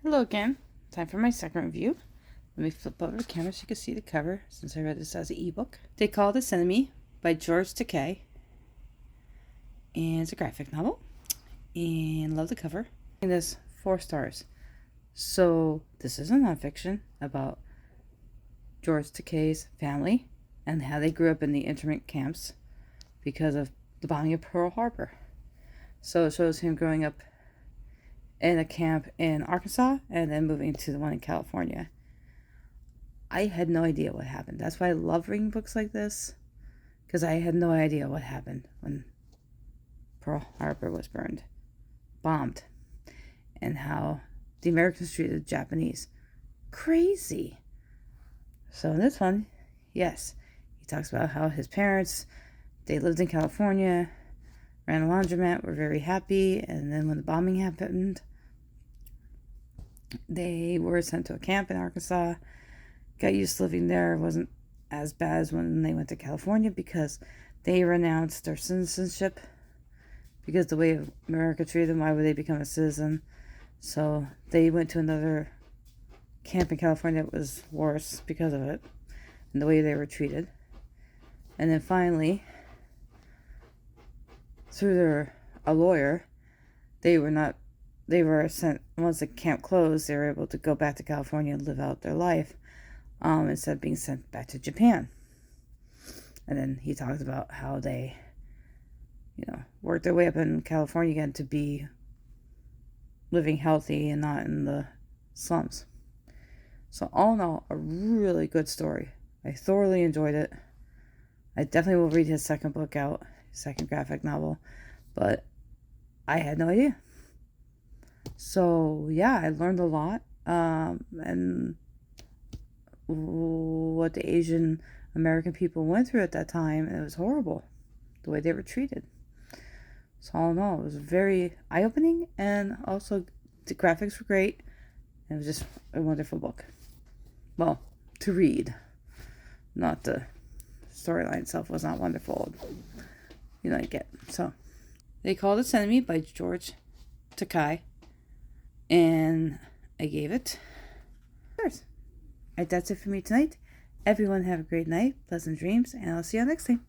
Hello again. Time for my second review. Let me flip over the camera so you can see the cover since I read this as an ebook. They Call This Enemy by George Takei. And it's a graphic novel. And love the cover. And this 4 stars. So this is a nonfiction about George Takei's family and how they grew up in the internment camps because of the bombing of Pearl Harbor. So it shows him growing up in a camp in Arkansas and then moving to the one in California. I had no idea what happened. That's why I love reading books like this, because I had no idea what happened when Pearl Harbor was bombed, and how the Americans treated the Japanese. Crazy. So in this one, yes, he talks about how his parents, they lived in California, ran a laundromat, were very happy, and then when the bombing happened, they were sent to a camp in Arkansas, got used to living there. It wasn't as bad as when they went to California because they renounced their citizenship because the way America treated them. Why would they become a citizen? So they went to another camp in California that was worse because of it and the way they were treated. And then finally, through a lawyer, they were sent, once the camp closed, they were able to go back to California and live out their life, instead of being sent back to Japan. And then he talks about how they, worked their way up in California again to be living healthy and not in the slums. So all in all, a really good story. I thoroughly enjoyed it. I definitely will read his second book out, second graphic novel, but I had no idea. So yeah, I learned a lot, and what the Asian American people went through at that time. It was horrible, the way they were treated. So all in all, it was very eye-opening, and also the graphics were great. It was just a wonderful book. Well, to read, not the storyline itself was not wonderful. You get. So, They Call This Enemy by George Takei, and I gave it stars. Alright, that's it for me tonight. Everyone have a great night, pleasant dreams, and I'll see you next time.